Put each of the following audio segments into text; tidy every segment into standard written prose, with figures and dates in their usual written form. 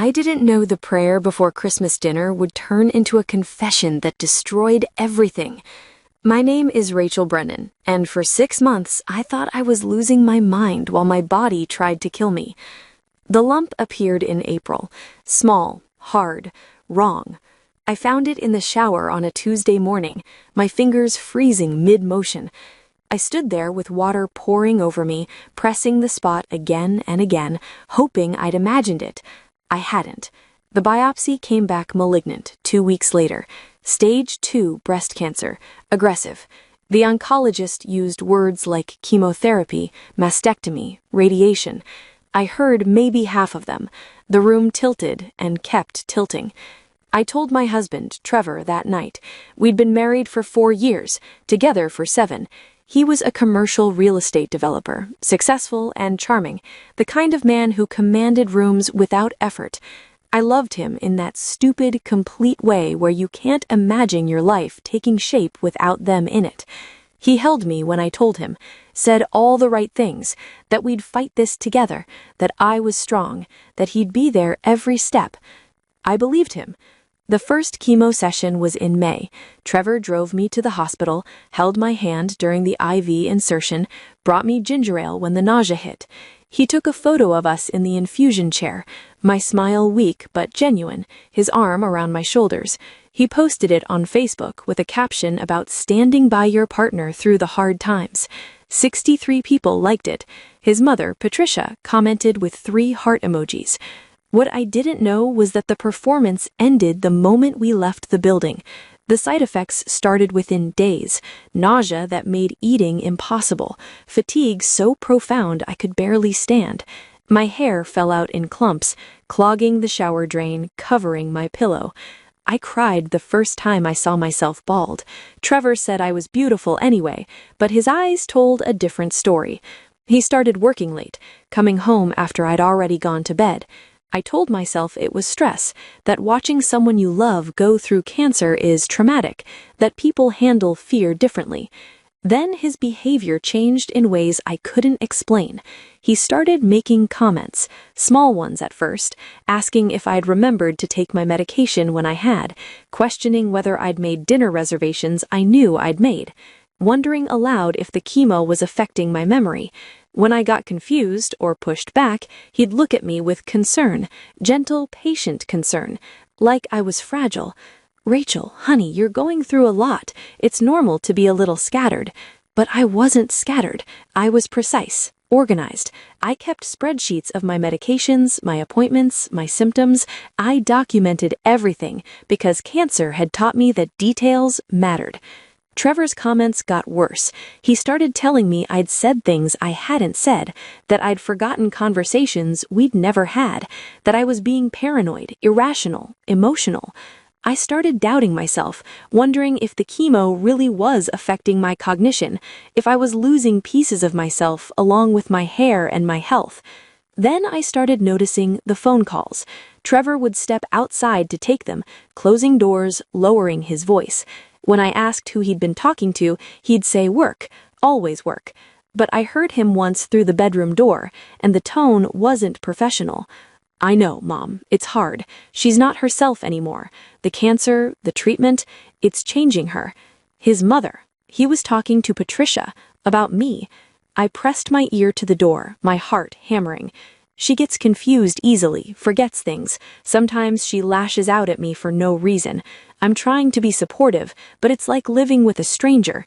I didn't know the prayer before Christmas dinner would turn into a confession that destroyed everything. My name is Rachel Brennan, and for 6 months I thought I was losing my mind while my body tried to kill me. The lump appeared in April, small, hard, wrong. I found it in the shower on a Tuesday morning, my fingers freezing mid-motion. I stood there with water pouring over me, pressing the spot again and again, hoping I'd imagined it. I hadn't. The biopsy came back malignant 2 weeks later. Stage 2 breast cancer, aggressive. The oncologist used words like chemotherapy, mastectomy, radiation. I heard maybe half of them. The room tilted and kept tilting. I told my husband, Trevor, that night. We'd been married for 4 years, together for 7. He was a commercial real estate developer, successful and charming, the kind of man who commanded rooms without effort. I loved him in that stupid, complete way where you can't imagine your life taking shape without them in it. He held me when I told him, said all the right things, that we'd fight this together, that I was strong, that he'd be there every step. I believed him. The first chemo session was in May. Trevor drove me to the hospital, held my hand during the IV insertion, brought me ginger ale when the nausea hit. He took a photo of us in the infusion chair, my smile weak but genuine, his arm around my shoulders. He posted it on Facebook with a caption about standing by your partner through the hard times. 63 people liked it. His mother, Patricia, commented with 3 heart emojis. What I didn't know was that the performance ended the moment we left the building. The side effects started within days. Nausea that made eating impossible. Fatigue so profound I could barely stand. My hair fell out in clumps, clogging the shower drain, covering my pillow. I cried the first time I saw myself bald. Trevor said I was beautiful anyway, but his eyes told a different story. He started working late, coming home after I'd already gone to bed. I told myself it was stress, that watching someone you love go through cancer is traumatic, that people handle fear differently. Then his behavior changed in ways I couldn't explain. He started making comments, small ones at first, asking if I'd remembered to take my medication when I had, questioning whether I'd made dinner reservations I knew I'd made, wondering aloud if the chemo was affecting my memory. When I got confused or pushed back, he'd look at me with concern, gentle, patient concern, like I was fragile. Rachel, honey, you're going through a lot. It's normal to be a little scattered. But I wasn't scattered. I was precise, organized. I kept spreadsheets of my medications, my appointments, my symptoms. I documented everything because cancer had taught me that details mattered. Trevor's comments got worse. He started telling me I'd said things I hadn't said, that I'd forgotten conversations we'd never had, that I was being paranoid, irrational, emotional. I started doubting myself, wondering if the chemo really was affecting my cognition, if I was losing pieces of myself along with my hair and my health. Then I started noticing the phone calls. Trevor would step outside to take them, closing doors, lowering his voice. When I asked who he'd been talking to, he'd say work, always work. But I heard him once through the bedroom door, and the tone wasn't professional. I know, Mom, it's hard. She's not herself anymore. The cancer, the treatment, it's changing her. His mother, he was talking to Patricia, about me. I pressed my ear to the door, my heart hammering. She gets confused easily, forgets things. Sometimes she lashes out at me for no reason. I'm trying to be supportive, but it's like living with a stranger.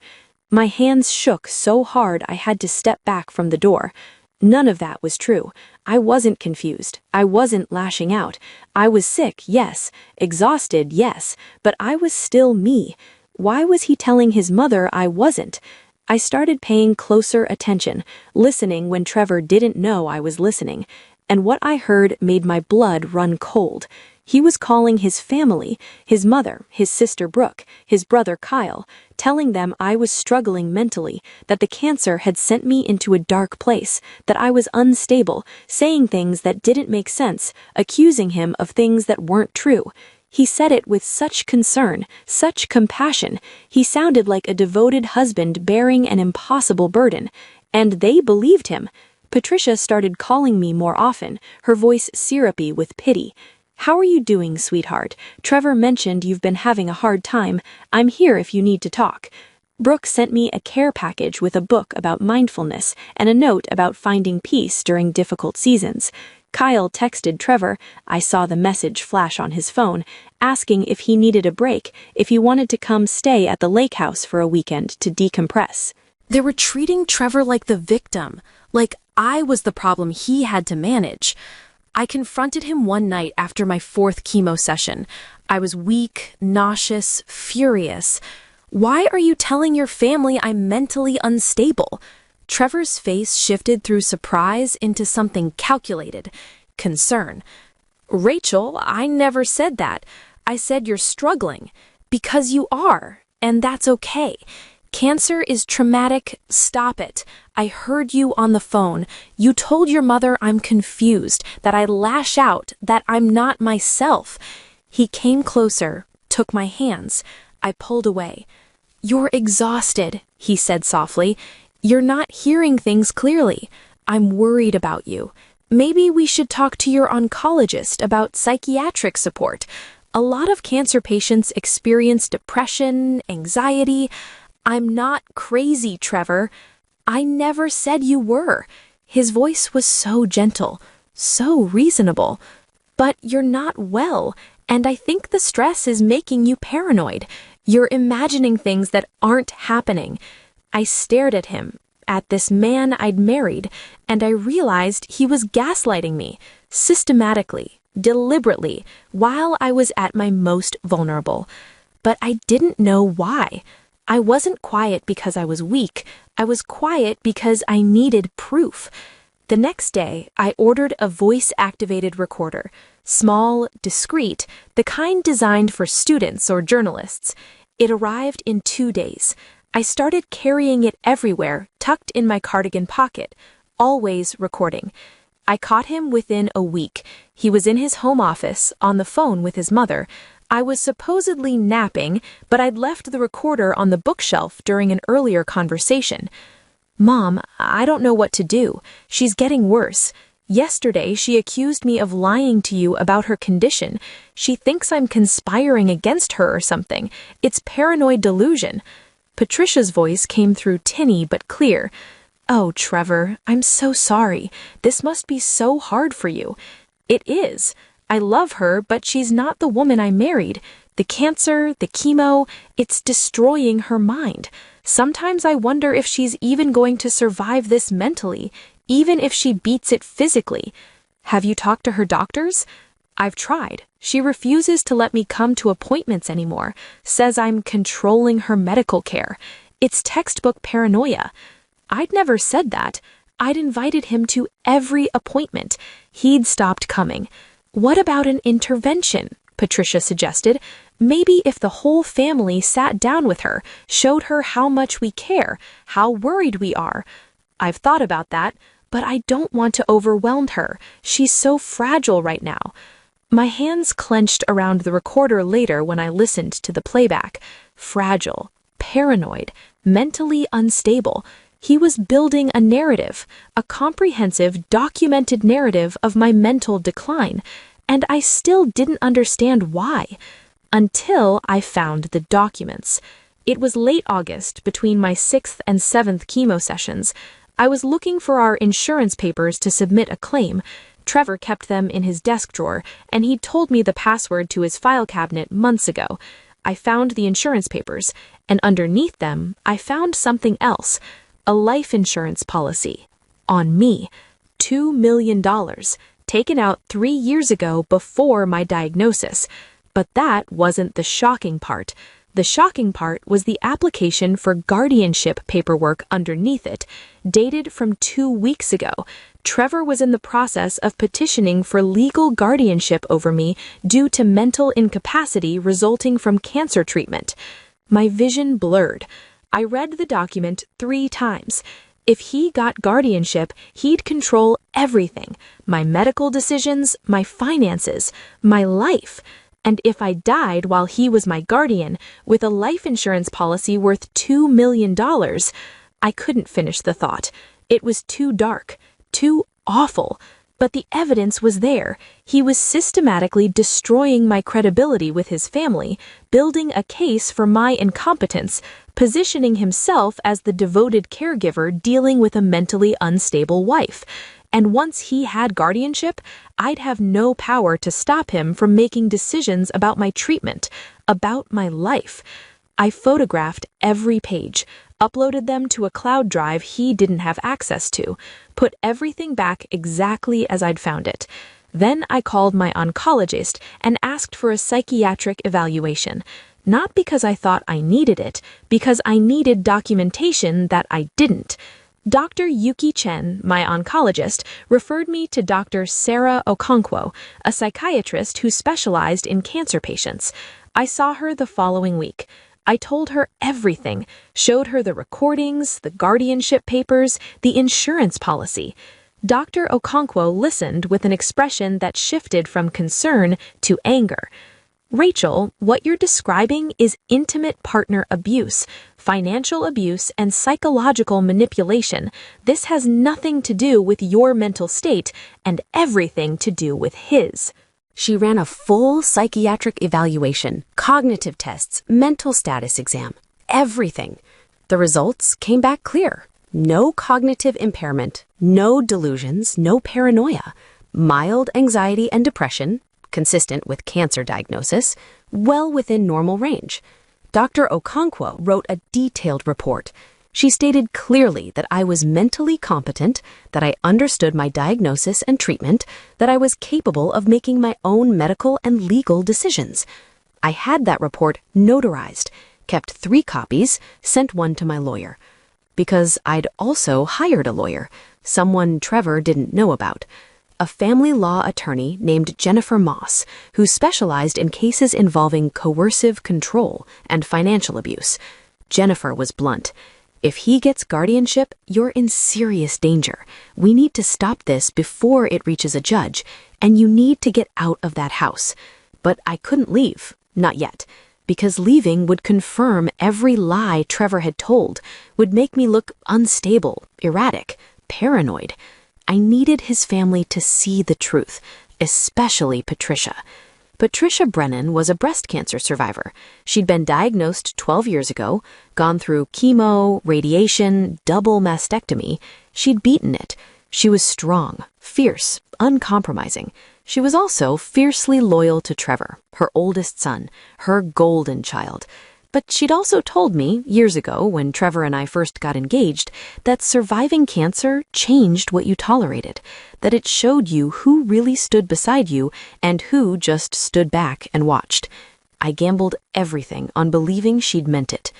My hands shook so hard I had to step back from the door. None of that was true. I wasn't confused. I wasn't lashing out. I was sick, yes. Exhausted, yes. But I was still me. Why was he telling his mother I wasn't? I started paying closer attention, listening when Trevor didn't know I was listening, and what I heard made my blood run cold. He was calling his family, his mother, his sister Brooke, his brother Kyle, telling them I was struggling mentally, that the cancer had sent me into a dark place, that I was unstable, saying things that didn't make sense, accusing him of things that weren't true. He said it with such concern, such compassion. He sounded like a devoted husband bearing an impossible burden. And they believed him. Patricia started calling me more often, her voice syrupy with pity. "How are you doing, sweetheart? Trevor mentioned you've been having a hard time. I'm here if you need to talk." Brooke sent me a care package with a book about mindfulness and a note about finding peace during difficult seasons. Kyle texted Trevor. I saw the message flash on his phone, asking if he needed a break, if he wanted to come stay at the lake house for a weekend to decompress. They were treating Trevor like the victim, like I was the problem he had to manage. I confronted him one night after my 4th chemo session. I was weak, nauseous, furious. "Why are you telling your family I'm mentally unstable?" Trevor's face shifted through surprise into something calculated, concern. "Rachel, I never said that. I said you're struggling. Because you are, and that's okay. Cancer is traumatic. Stop it. I heard you on the phone. You told your mother I'm confused, that I lash out, that I'm not myself." He came closer, took my hands. I pulled away. "You're exhausted," he said softly. "You're not hearing things clearly. I'm worried about you. Maybe we should talk to your oncologist about psychiatric support. A lot of cancer patients experience depression, anxiety. I'm not crazy, Trevor. I never said you were." His voice was so gentle, so reasonable. "But you're not well, and I think the stress is making you paranoid. You're imagining things that aren't happening." I stared at him, at this man I'd married, and I realized he was gaslighting me, systematically, deliberately, while I was at my most vulnerable. But I didn't know why. I wasn't quiet because I was weak. I was quiet because I needed proof. The next day, I ordered a voice-activated recorder. Small, discreet, the kind designed for students or journalists. It arrived in 2 days. I started carrying it everywhere, tucked in my cardigan pocket, always recording. I caught him within a week. He was in his home office, on the phone with his mother. I was supposedly napping, but I'd left the recorder on the bookshelf during an earlier conversation. "Mom, I don't know what to do. She's getting worse. Yesterday, she accused me of lying to you about her condition. She thinks I'm conspiring against her or something. It's paranoid delusion." Patricia's voice came through tinny but clear. "Oh, Trevor, I'm so sorry. This must be so hard for you." "It is. I love her, but she's not the woman I married. The cancer, the chemo, it's destroying her mind. Sometimes I wonder if she's even going to survive this mentally, even if she beats it physically." "Have you talked to her doctors?" "I've tried. She refuses to let me come to appointments anymore, says I'm controlling her medical care. It's textbook paranoia." I'd never said that. I'd invited him to every appointment. He'd stopped coming. "What about an intervention?" Patricia suggested. "Maybe if the whole family sat down with her, showed her how much we care, how worried we are." "I've thought about that, but I don't want to overwhelm her. She's so fragile right now." My hands clenched around the recorder later when I listened to the playback. Fragile, paranoid, mentally unstable. He was building a narrative, a comprehensive, documented narrative of my mental decline, and I still didn't understand why. Until I found the documents. It was late August, between my 6th and 7th chemo sessions. I was looking for our insurance papers to submit a claim. Trevor kept them in his desk drawer, and he'd told me the password to his file cabinet months ago. I found the insurance papers, and underneath them, I found something else. A life insurance policy. On me. $2 million. Taken out 3 years ago before my diagnosis. But that wasn't the shocking part. The shocking part was the application for guardianship paperwork underneath it, dated from 2 weeks ago. Trevor was in the process of petitioning for legal guardianship over me due to mental incapacity resulting from cancer treatment. My vision blurred. I read the document 3 times. If he got guardianship, he'd control everything. My medical decisions, my finances, my life. And if I died while he was my guardian, with a life insurance policy worth $2 million, I couldn't finish the thought. It was too dark, too awful. But the evidence was there. He was systematically destroying my credibility with his family, building a case for my incompetence, positioning himself as the devoted caregiver dealing with a mentally unstable wife. And once he had guardianship, I'd have no power to stop him from making decisions about my treatment, about my life. I photographed every page, uploaded them to a cloud drive he didn't have access to, put everything back exactly as I'd found it. Then I called my oncologist and asked for a psychiatric evaluation, not because I thought I needed it, because I needed documentation that I didn't. Dr. Yuki Chen, my oncologist, referred me to Dr. Sarah Okonkwo, a psychiatrist who specialized in cancer patients. I saw her the following week. I told her everything, showed her the recordings, the guardianship papers, the insurance policy. Dr. Okonkwo listened with an expression that shifted from concern to anger. Rachel, what you're describing is intimate partner abuse, financial abuse, and psychological manipulation. This has nothing to do with your mental state and everything to do with his. She ran a full psychiatric evaluation, cognitive tests, mental status exam, everything. The results came back clear. No cognitive impairment, no delusions, no paranoia, mild anxiety and depression, consistent with cancer diagnosis, well within normal range. Dr. Okonkwo wrote a detailed report. She stated clearly that I was mentally competent, that I understood my diagnosis and treatment, that I was capable of making my own medical and legal decisions. I had that report notarized, kept 3 copies, sent one to my lawyer. Because I'd also hired a lawyer, someone Trevor didn't know about, a family law attorney named Jennifer Moss, who specialized in cases involving coercive control and financial abuse. Jennifer was blunt. If he gets guardianship, you're in serious danger. We need to stop this before it reaches a judge, and you need to get out of that house. But I couldn't leave, not yet, because leaving would confirm every lie Trevor had told, would make me look unstable, erratic, paranoid. I needed his family to see the truth, especially Patricia. Patricia Brennan was a breast cancer survivor. She'd been diagnosed 12 years ago, gone through chemo, radiation, double mastectomy. She'd beaten it. She was strong, fierce, uncompromising. She was also fiercely loyal to Trevor, her oldest son, her golden child. But she'd also told me, years ago, when Trevor and I first got engaged, that surviving cancer changed what you tolerated, that it showed you who really stood beside you and who just stood back and watched. I gambled everything on believing she'd meant it.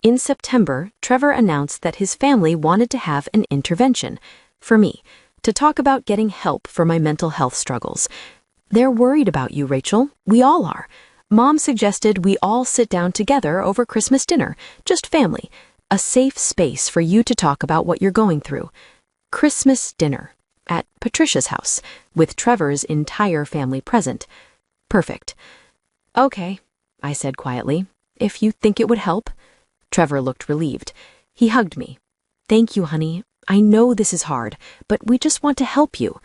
In September, Trevor announced that his family wanted to have an intervention, for me, to talk about getting help for my mental health struggles. They're worried about you, Rachel. We all are. Mom suggested we all sit down together over Christmas dinner, just family, a safe space for you to talk about what you're going through. Christmas dinner at Patricia's house, with Trevor's entire family present. Perfect. Okay, I said quietly, if you think it would help. Trevor looked relieved. He hugged me. Thank you, honey. I know this is hard, but we just want to help you.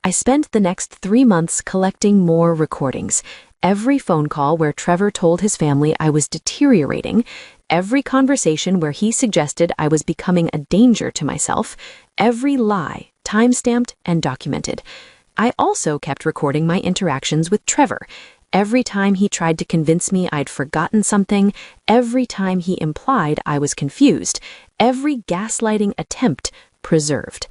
I spent the next 3 months collecting more recordings. Every phone call where Trevor told his family I was deteriorating, every conversation where he suggested I was becoming a danger to myself, every lie, time-stamped and documented. I also kept recording my interactions with Trevor. Every time he tried to convince me I'd forgotten something, every time he implied I was confused, every gaslighting attempt preserved.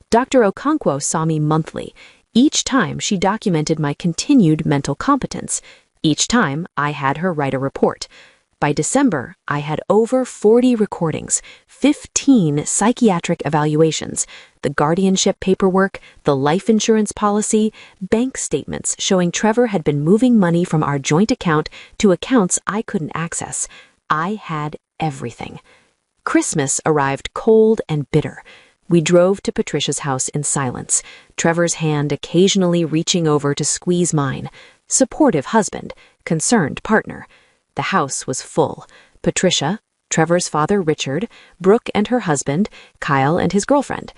Dr. Okonkwo saw me monthly. Each time she documented my continued mental competence. Each time I had her write a report. By December, I had over 40 recordings, 15 psychiatric evaluations, the guardianship paperwork, the life insurance policy, bank statements showing Trevor had been moving money from our joint account to accounts I couldn't access. I had everything. Christmas arrived cold and bitter. We drove to Patricia's house in silence, Trevor's hand occasionally reaching over to squeeze mine. Supportive husband, concerned partner. The house was full. Patricia, Trevor's father Richard, Brooke and her husband, Kyle and his girlfriend.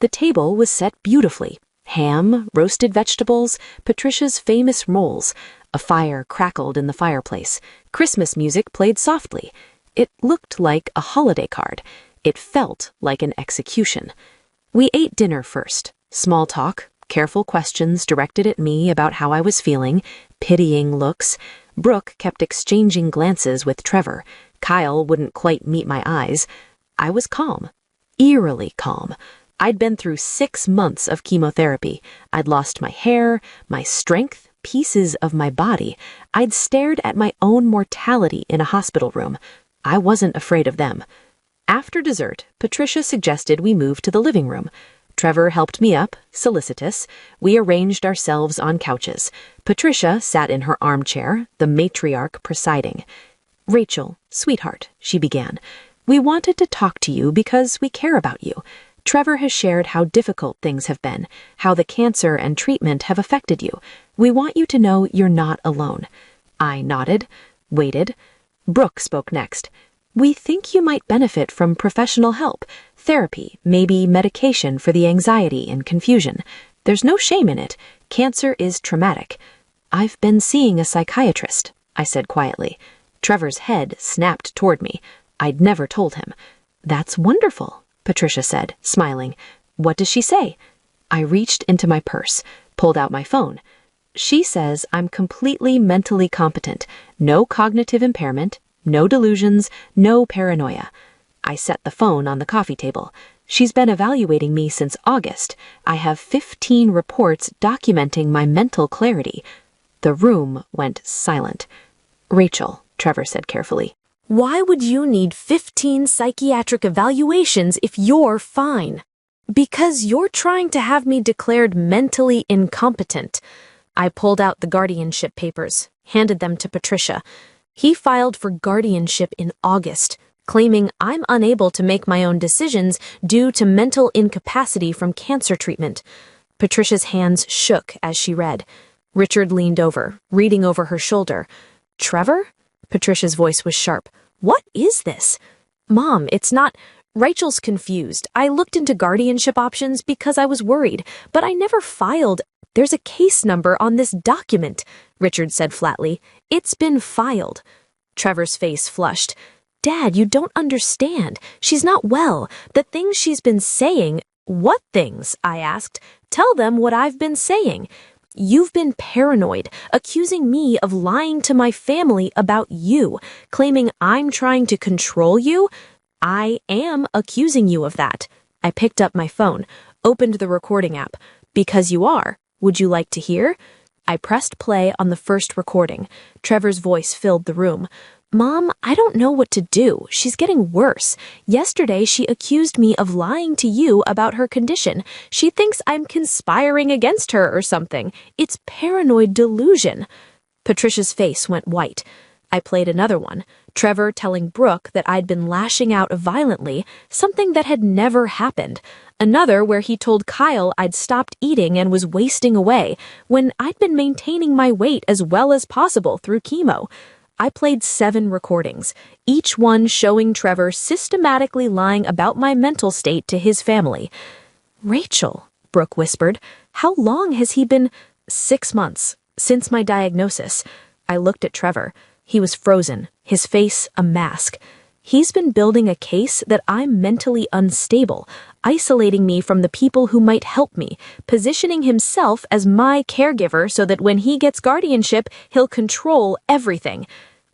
The table was set beautifully. Ham, roasted vegetables, Patricia's famous rolls. A fire crackled in the fireplace. Christmas music played softly. It looked like a holiday card. It felt like an execution. We ate dinner first. Small talk, careful questions directed at me about how I was feeling, pitying looks. Brooke kept exchanging glances with Trevor. Kyle wouldn't quite meet my eyes. I was calm. Eerily calm. I'd been through 6 months of chemotherapy. I'd lost my hair, my strength, pieces of my body. I'd stared at my own mortality in a hospital room. I wasn't afraid of them. After dessert, Patricia suggested we move to the living room. Trevor helped me up, solicitous. We arranged ourselves on couches. Patricia sat in her armchair, the matriarch presiding. "Rachel, sweetheart," she began, "we wanted to talk to you because we care about you. Trevor has shared how difficult things have been, how the cancer and treatment have affected you. We want you to know you're not alone." I nodded, waited. Brooke spoke next. "We think you might benefit from professional help, therapy, maybe medication for the anxiety and confusion. There's no shame in it. Cancer is traumatic." "I've been seeing a psychiatrist," I said quietly. Trevor's head snapped toward me. I'd never told him. "That's wonderful," Patricia said, smiling. "What does she say?" I reached into my purse, pulled out my phone. "She says I'm completely mentally competent, no cognitive impairment, no delusions, no paranoia." I set the phone on the coffee table. "She's been evaluating me since August. I have 15 reports documenting my mental clarity." The room went silent. "Rachel," Trevor said carefully, Why would you need 15 psychiatric evaluations if you're fine? Because you're trying to have me declared mentally incompetent. I pulled out the guardianship papers, handed them to Patricia. He filed for guardianship in August, claiming I'm unable to make my own decisions due to mental incapacity from cancer treatment. Patricia's hands shook as she read. Richard leaned over, reading over her shoulder. "Trevor?" Patricia's voice was sharp. "What is this?" "Mom, it's not—" Rachel's confused. "I looked into guardianship options because I was worried, but I never filed. There's a case number on this document," Richard said flatly. "It's been filed." Trevor's face flushed. "Dad, you don't understand. She's not well. The things she's been saying—" "What things?" I asked. "Tell them what I've been saying." "You've been paranoid, accusing me of lying to my family about you, claiming I'm trying to control you. I am accusing you of that." I picked up my phone, opened the recording app. "Because you are. Would you like to hear?" I pressed play on the first recording. Trevor's voice filled the room. "Mom, I don't know what to do. She's getting worse. Yesterday, she accused me of lying to you about her condition. She thinks I'm conspiring against her or something. It's paranoid delusion." Patricia's face went white. I played another one, Trevor telling Brooke that I'd been lashing out violently, something that had never happened. Another where he told Kyle I'd stopped eating and was wasting away, when I'd been maintaining my weight as well as possible through chemo. I played 7 recordings, each one showing Trevor systematically lying about my mental state to his family. "Rachel," Brooke whispered, "how long has he been—" "6 months, since my diagnosis." I looked at Trevor. He was frozen, his face a mask. "He's been building a case that I'm mentally unstable, isolating me from the people who might help me, positioning himself as my caregiver so that when he gets guardianship, he'll control everything."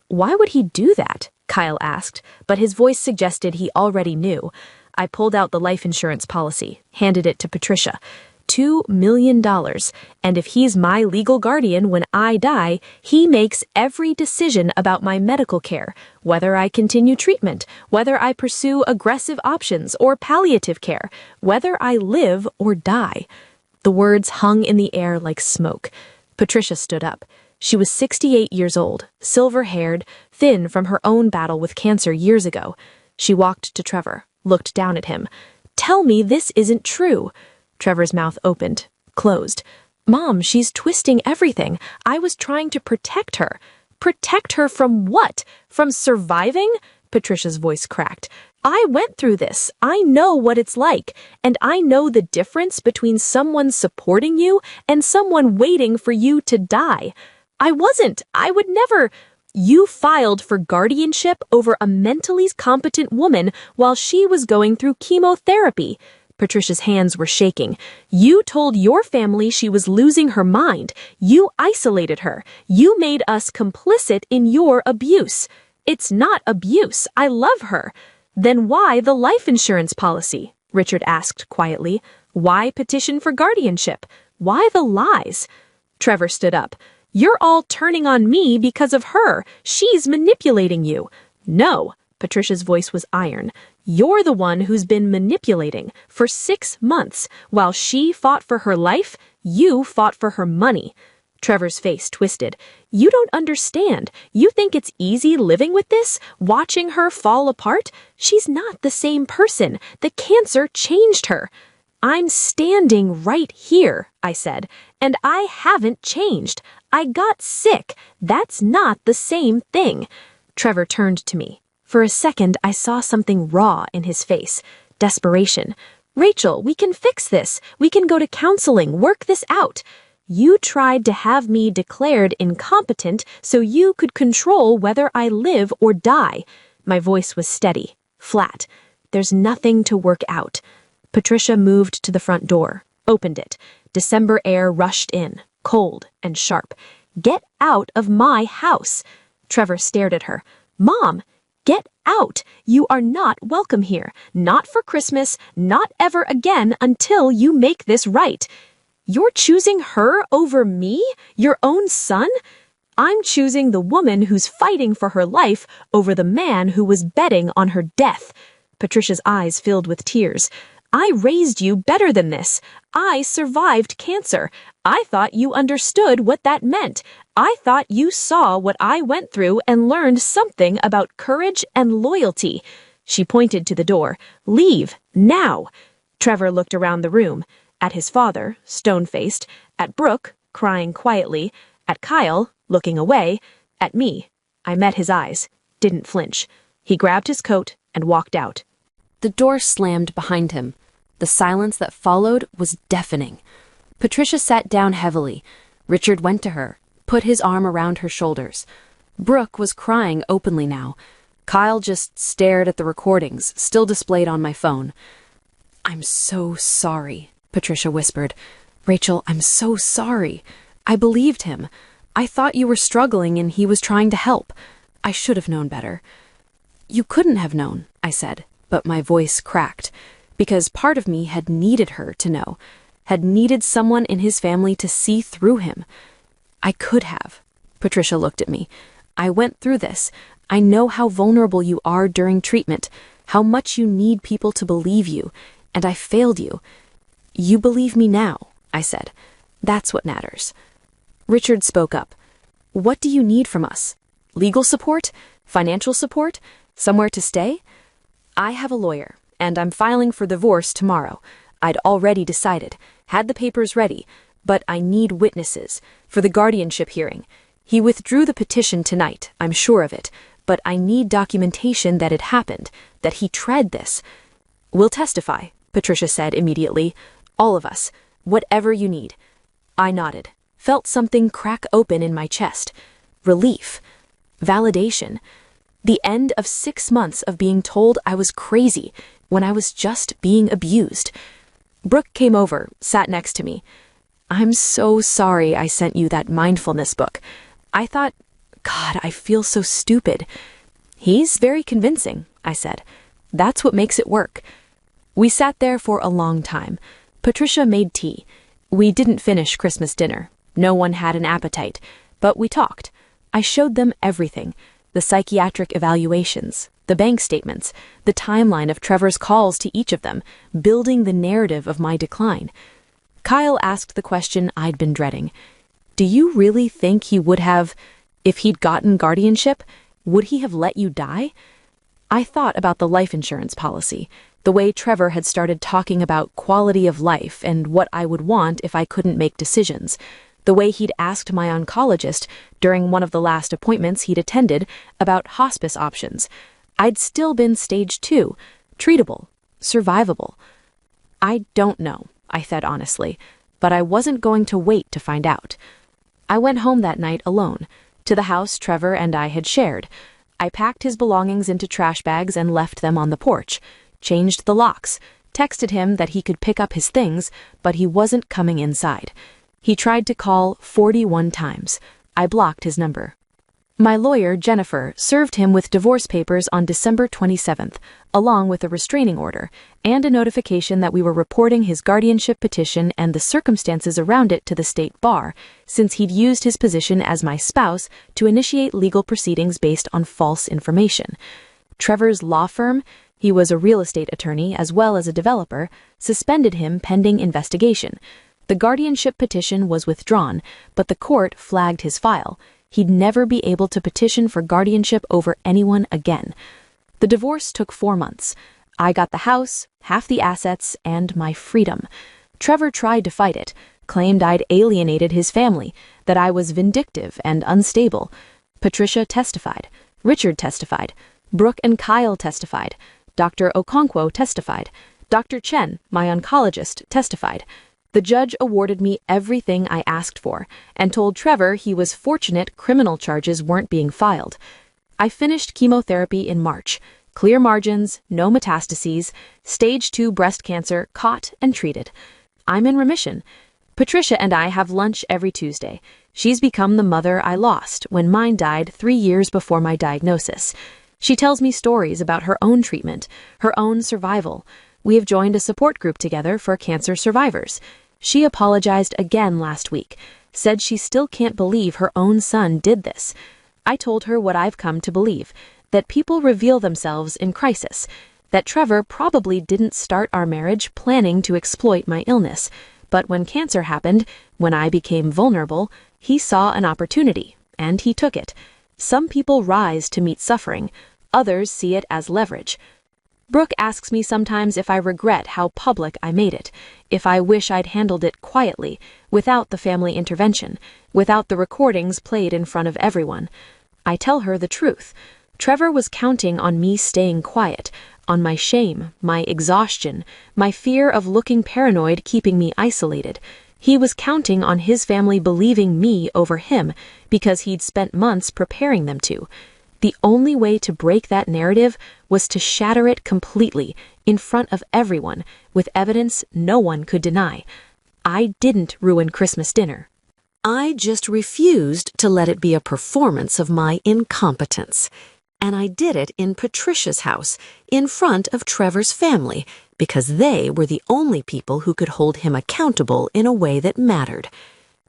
"Why would he do that?" Kyle asked, but his voice suggested he already knew. I pulled out the life insurance policy, handed it to Patricia. $2 million, and if he's my legal guardian when I die, he makes every decision about my medical care, whether I continue treatment, whether I pursue aggressive options or palliative care, whether I live or die. The words hung in the air like smoke. Patricia stood up. She was 68 years old, silver-haired, thin from her own battle with cancer years ago. She walked to Trevor, looked down at him. "Tell me this isn't true." Trevor's mouth opened, closed. "Mom, she's twisting everything. I was trying to protect her." "Protect her from what? From surviving?" Patricia's voice cracked. I went through this. I know what it's like, and I know the difference between someone supporting you and someone waiting for you to die. I would never. You filed for guardianship over a mentally competent woman while she was going through chemotherapy. Patricia's hands were shaking. You told your family she was losing her mind. You isolated her. You made us complicit in your abuse. It's not abuse. I love her. Then why the life insurance policy? Richard asked quietly. Why petition for guardianship? Why the lies? Trevor stood up. You're all turning on me because of her. She's manipulating you. No, Patricia's voice was iron. You're the one who's been manipulating. For 6 months, while she fought for her life, you fought for her money. Trevor's face twisted. You don't understand. You think it's easy living with this? Watching her fall apart? She's not the same person. The cancer changed her. I'm standing right here, I said, and I haven't changed. I got sick. That's not the same thing. Trevor turned to me. For a second, I saw something raw in his face. Desperation. Rachel, we can fix this. We can go to counseling, work this out. You tried to have me declared incompetent so you could control whether I live or die. My voice was steady, flat. There's nothing to work out. Patricia moved to the front door, opened it. December air rushed in, cold and sharp. Get out of my house. Trevor stared at her. Mom, get out. You are not welcome here. Not for Christmas, not ever again until you make this right. You're choosing her over me? Your own son? I'm choosing the woman who's fighting for her life over the man who was betting on her death. Patricia's eyes filled with tears. I raised you better than this. I survived cancer. I thought you understood what that meant. I thought you saw what I went through and learned something about courage and loyalty. She pointed to the door. Leave, now. Trevor looked around the room. At his father, stone-faced. At Brooke, crying quietly. At Kyle, looking away. At me. I met his eyes. Didn't flinch. He grabbed his coat and walked out. The door slammed behind him. The silence that followed was deafening. Patricia sat down heavily. Richard went to her, put his arm around her shoulders. Brooke was crying openly now. Kyle just stared at the recordings, still displayed on my phone. I'm so sorry, Patricia whispered. Rachel, I'm so sorry. I believed him. I thought you were struggling and he was trying to help. I should have known better. You couldn't have known, I said, but my voice cracked. Because part of me had needed her to know, had needed someone in his family to see through him. I could have. Patricia looked at me. I went through this. I know how vulnerable you are during treatment, how much you need people to believe you, and I failed you. You believe me now, I said. That's what matters. Richard spoke up. What do you need from us? Legal support? Financial support? Somewhere to stay? I have a lawyer. And I'm filing for divorce tomorrow. I'd already decided, had the papers ready, but I need witnesses for the guardianship hearing. He withdrew the petition tonight, I'm sure of it, but I need documentation that it happened, that he tried this. We'll testify, Patricia said immediately. All of us, whatever you need. I nodded, felt something crack open in my chest. Relief. Validation. The end of 6 months of being told I was crazy when I was just being abused. Brooke came over, sat next to me. I'm so sorry I sent you that mindfulness book. I thought, God, I feel so stupid. He's very convincing, I said. That's what makes it work. We sat there for a long time. Patricia made tea. We didn't finish Christmas dinner. No one had an appetite, but we talked. I showed them everything. The psychiatric evaluations, the bank statements, the timeline of Trevor's calls to each of them, building the narrative of my decline. Kyle asked the question I'd been dreading. Do you really think he would have, if he'd gotten guardianship, would he have let you die? I thought about the life insurance policy, the way Trevor had started talking about quality of life and what I would want if I couldn't make decisions. The way he'd asked my oncologist during one of the last appointments he'd attended about hospice options. I'd still been stage 2, treatable, survivable. I don't know, I said honestly, but I wasn't going to wait to find out. I went home that night alone, to the house Trevor and I had shared. I packed his belongings into trash bags and left them on the porch, changed the locks, texted him that he could pick up his things, but he wasn't coming inside. He tried to call 41 times. I blocked his number. My lawyer, Jennifer, served him with divorce papers on December 27th, along with a restraining order, and a notification that we were reporting his guardianship petition and the circumstances around it to the state bar, since he'd used his position as my spouse to initiate legal proceedings based on false information. Trevor's law firm, he was a real estate attorney as well as a developer, suspended him pending investigation. The guardianship petition was withdrawn, but the court flagged his file. He'd never be able to petition for guardianship over anyone again. The divorce took 4 months. I got the house, half the assets, and my freedom. Trevor tried to fight it, claimed I'd alienated his family, that I was vindictive and unstable. Patricia testified. Richard testified. Brooke and Kyle testified. Dr. Okonkwo testified. Dr. Chen, my oncologist, testified. The judge awarded me everything I asked for and told Trevor he was fortunate criminal charges weren't being filed. I finished chemotherapy in March. Clear margins, no metastases, stage 2 breast cancer caught and treated. I'm in remission. Patricia and I have lunch every Tuesday. She's become the mother I lost when mine died 3 years before my diagnosis. She tells me stories about her own treatment, her own survival. We have joined a support group together for cancer survivors. She apologized again last week, said she still can't believe her own son did this. I told her what I've come to believe, that people reveal themselves in crisis, that Trevor probably didn't start our marriage planning to exploit my illness, but when cancer happened, when I became vulnerable, he saw an opportunity, and he took it. Some people rise to meet suffering, others see it as leverage. Brooke asks me sometimes if I regret how public I made it, if I wish I'd handled it quietly, without the family intervention, without the recordings played in front of everyone. I tell her the truth. Trevor was counting on me staying quiet, on my shame, my exhaustion, my fear of looking paranoid keeping me isolated. He was counting on his family believing me over him because he'd spent months preparing them to. The only way to break that narrative was to shatter it completely, in front of everyone, with evidence no one could deny. I didn't ruin Christmas dinner. I just refused to let it be a performance of my incompetence. And I did it in Patricia's house, in front of Trevor's family, because they were the only people who could hold him accountable in a way that mattered.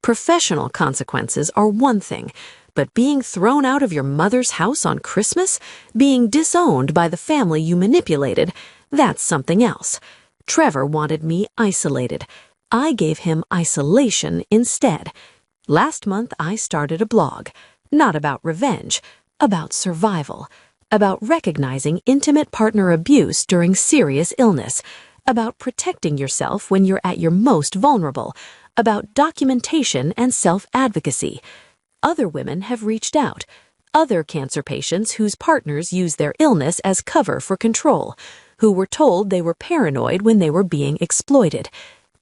Professional consequences are one thing, but being thrown out of your mother's house on Christmas, being disowned by the family you manipulated, that's something else. Trevor wanted me isolated. I gave him isolation instead. Last month I started a blog, not about revenge, about survival, about recognizing intimate partner abuse during serious illness, about protecting yourself when you're at your most vulnerable, about documentation and self-advocacy. Other women have reached out, other cancer patients whose partners use their illness as cover for control, who were told they were paranoid when they were being exploited.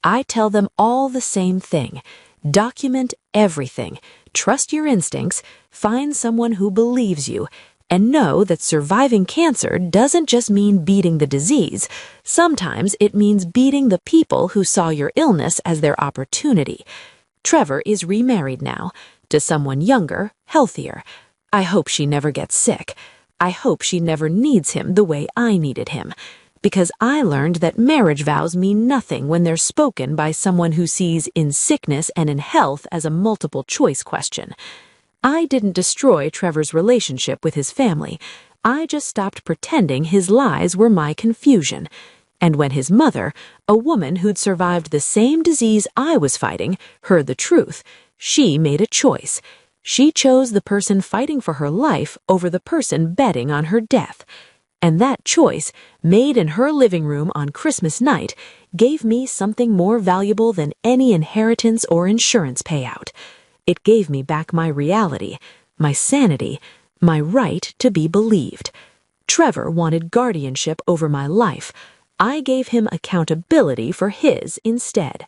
I tell them all the same thing. Document everything. Trust your instincts, find someone who believes you, and know that surviving cancer doesn't just mean beating the disease. Sometimes it means beating the people who saw your illness as their opportunity. Trevor is remarried now, to someone younger, healthier. I hope she never gets sick. I hope she never needs him the way I needed him. Because I learned that marriage vows mean nothing when they're spoken by someone who sees in sickness and in health as a multiple choice question. I didn't destroy Trevor's relationship with his family. I just stopped pretending his lies were my confusion. And when his mother, a woman who'd survived the same disease I was fighting, heard the truth, she made a choice. She chose the person fighting for her life over the person betting on her death. And that choice, made in her living room on Christmas night, gave me something more valuable than any inheritance or insurance payout. It gave me back my reality, my sanity, my right to be believed. Trevor wanted guardianship over my life. I gave him accountability for his instead.